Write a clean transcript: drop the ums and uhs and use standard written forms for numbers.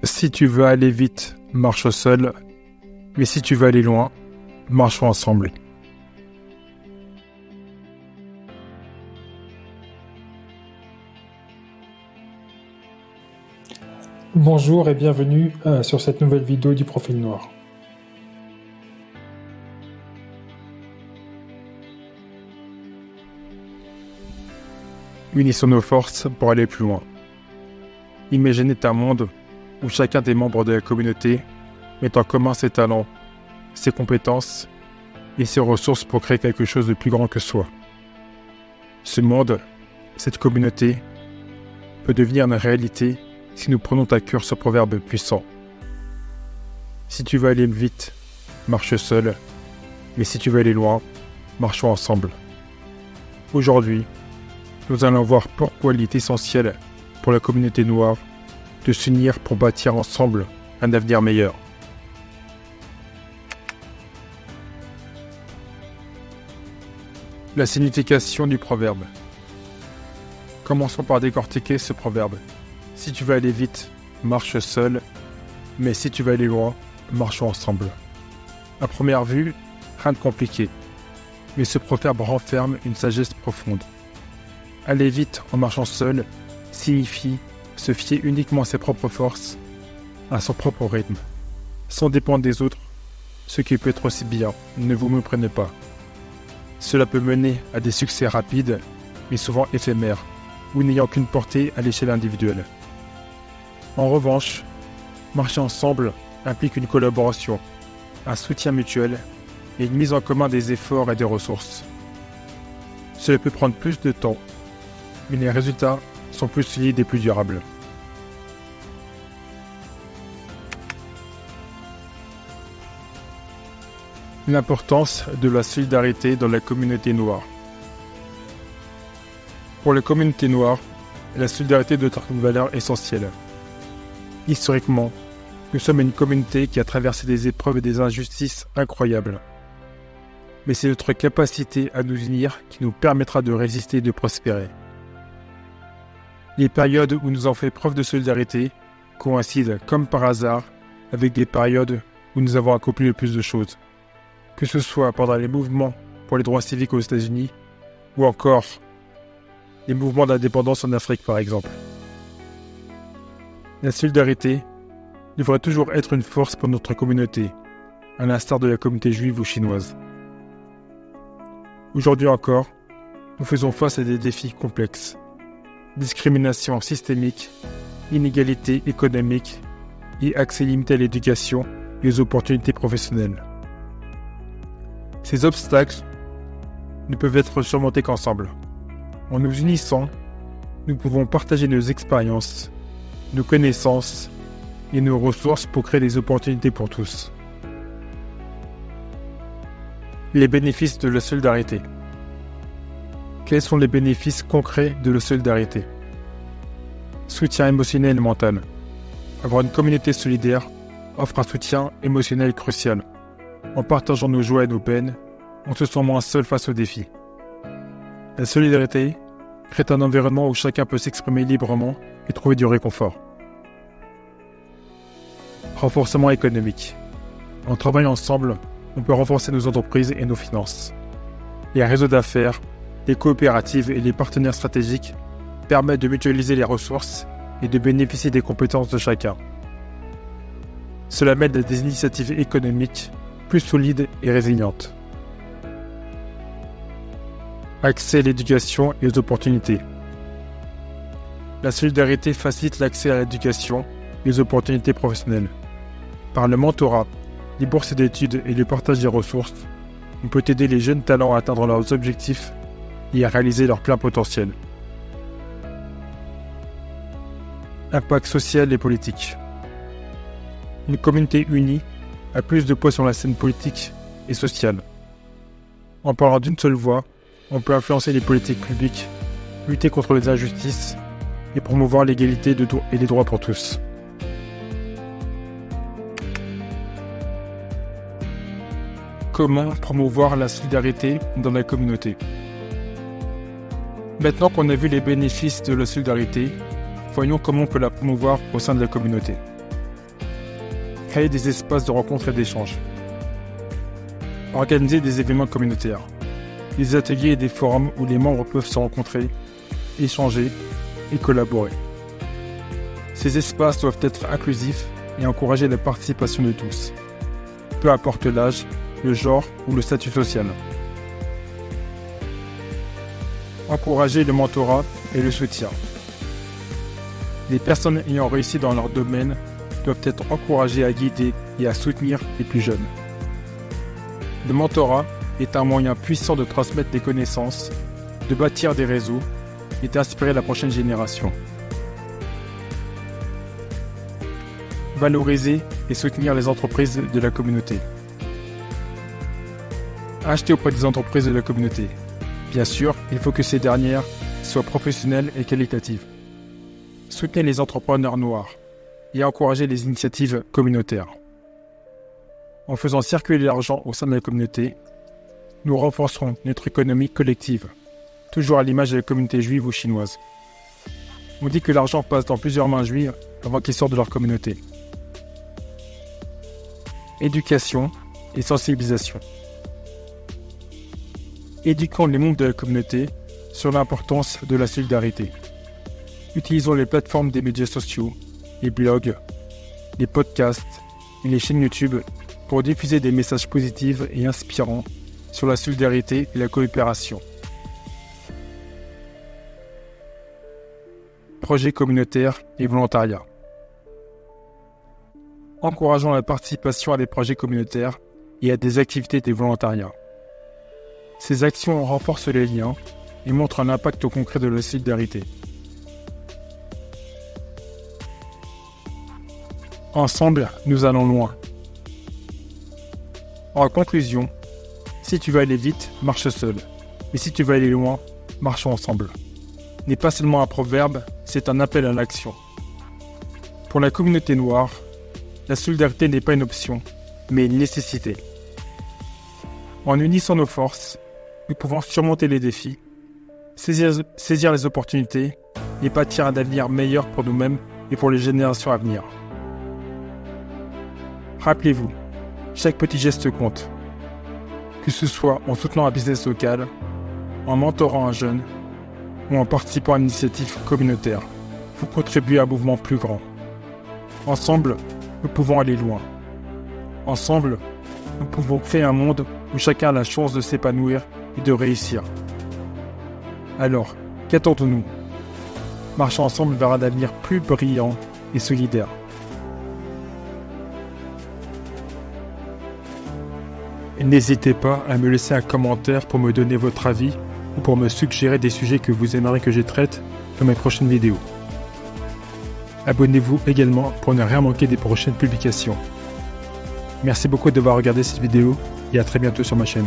Si tu veux aller vite, marche seul, mais si tu veux aller loin, marchons ensemble. Bonjour et bienvenue sur cette nouvelle vidéo du Profil Noir. Unissons nos forces pour aller plus loin. Imaginez un monde où chacun des membres de la communauté met en commun ses talents, ses compétences et ses ressources pour créer quelque chose de plus grand que soi. Ce monde, cette communauté, peut devenir une réalité si nous prenons à cœur ce proverbe puissant. Si tu veux aller vite, marche seul, mais si tu veux aller loin, marchons ensemble. Aujourd'hui, nous allons voir pourquoi il est essentiel pour la communauté noire de s'unir pour bâtir ensemble un avenir meilleur. La signification du proverbe. Commençons par décortiquer ce proverbe. Si tu veux aller vite, marche seul, mais si tu veux aller loin, marchons ensemble. À première vue, rien de compliqué, mais ce proverbe renferme une sagesse profonde. Aller vite en marchant seul signifie se fier uniquement à ses propres forces, à son propre rythme, sans dépendre des autres, ce qui peut être aussi bien, ne vous méprenez pas. Cela peut mener à des succès rapides, mais souvent éphémères, ou n'ayant qu'une portée à l'échelle individuelle. En revanche, marcher ensemble implique une collaboration, un soutien mutuel et une mise en commun des efforts et des ressources. Cela peut prendre plus de temps, mais les résultats sont plus solides et plus durables. L'importance de la solidarité dans la communauté noire. Pour la communauté noire, la solidarité doit être une valeur essentielle. Historiquement, nous sommes une communauté qui a traversé des épreuves et des injustices incroyables. Mais c'est notre capacité à nous unir qui nous permettra de résister et de prospérer. Les périodes où nous avons fait preuve de solidarité coïncident, comme par hasard, avec des périodes où nous avons accompli le plus de choses. Que ce soit pendant les mouvements pour les droits civiques aux États-Unis, ou encore les mouvements d'indépendance en Afrique par exemple. La solidarité devrait toujours être une force pour notre communauté, à l'instar de la communauté juive ou chinoise. Aujourd'hui encore, nous faisons face à des défis complexes. Discrimination systémique, inégalité économique et accès limité à l'éducation et aux opportunités professionnelles. Ces obstacles ne peuvent être surmontés qu'ensemble. En nous unissant, nous pouvons partager nos expériences, nos connaissances et nos ressources pour créer des opportunités pour tous. Les bénéfices de la solidarité. Quels sont les bénéfices concrets de la solidarité? Soutien émotionnel et mental. Avoir une communauté solidaire offre un soutien émotionnel crucial. En partageant nos joies et nos peines, on se sent moins seul face aux défis. La solidarité crée un environnement où chacun peut s'exprimer librement et trouver du réconfort. Renforcement économique. En travaillant ensemble, on peut renforcer nos entreprises et nos finances. Les réseaux d'affaires, les coopératives et les partenaires stratégiques permettent de mutualiser les ressources et de bénéficier des compétences de chacun. Cela mène à des initiatives économiques plus solides et résilientes. Accès à l'éducation et aux opportunités. La solidarité facilite l'accès à l'éducation et aux opportunités professionnelles. Par le mentorat, les bourses d'études et le partage des ressources, on peut aider les jeunes talents à atteindre leurs objectifs et à réaliser leur plein potentiel. Impact social et politique. Une communauté unie a plus de poids sur la scène politique et sociale. En parlant d'une seule voix, on peut influencer les politiques publiques, lutter contre les injustices et promouvoir l'égalité et les droits pour tous. Comment promouvoir la solidarité dans la communauté? Maintenant qu'on a vu les bénéfices de la solidarité, voyons comment on peut la promouvoir au sein de la communauté. Créer des espaces de rencontre et d'échange. Organiser des événements communautaires. Des ateliers et des forums où les membres peuvent se rencontrer, échanger et collaborer. Ces espaces doivent être inclusifs et encourager la participation de tous, peu importe l'âge, le genre ou le statut social. Encourager le mentorat et le soutien. Les personnes ayant réussi dans leur domaine doivent être encouragées à guider et à soutenir les plus jeunes. Le mentorat est un moyen puissant de transmettre des connaissances, de bâtir des réseaux et d'inspirer la prochaine génération. Valoriser et soutenir les entreprises de la communauté. Acheter auprès des entreprises de la communauté. Bien sûr, il faut que ces dernières soient professionnelles et qualitatives. Soutenez les entrepreneurs noirs et encouragez les initiatives communautaires. En faisant circuler l'argent au sein de la communauté, nous renforcerons notre économie collective, toujours à l'image de la communauté juive ou chinoise. On dit que l'argent passe dans plusieurs mains juives avant qu'il sorte de leur communauté. Éducation et sensibilisation. Éduquons les membres de la communauté sur l'importance de la solidarité. Utilisons les plateformes des médias sociaux, les blogs, les podcasts et les chaînes YouTube pour diffuser des messages positifs et inspirants sur la solidarité et la coopération. Projets communautaires et volontariat. Encourageons la participation à des projets communautaires et à des activités de volontariat. Ces actions renforcent les liens et montrent un impact concret de la solidarité. Ensemble, nous allons loin. En conclusion, si tu veux aller vite, marche seul. Mais si tu veux aller loin, marchons ensemble. N'est pas seulement un proverbe, c'est un appel à l'action. Pour la communauté noire, la solidarité n'est pas une option, mais une nécessité. En unissant nos forces, nous pouvons surmonter les défis, saisir les opportunités et bâtir un avenir meilleur pour nous-mêmes et pour les générations à venir. Rappelez-vous, chaque petit geste compte. Que ce soit en soutenant un business local, en mentorant un jeune ou en participant à une initiative communautaire, vous contribuez à un mouvement plus grand. Ensemble, nous pouvons aller loin. Ensemble, nous pouvons créer un monde où chacun a la chance de s'épanouir et de réussir. Alors, qu'attendons-nous ? Marchons ensemble vers un avenir plus brillant et solidaire. Et n'hésitez pas à me laisser un commentaire pour me donner votre avis ou pour me suggérer des sujets que vous aimeriez que je traite dans mes prochaines vidéos. Abonnez-vous également pour ne rien manquer des prochaines publications. Merci beaucoup d'avoir regardé cette vidéo et à très bientôt sur ma chaîne.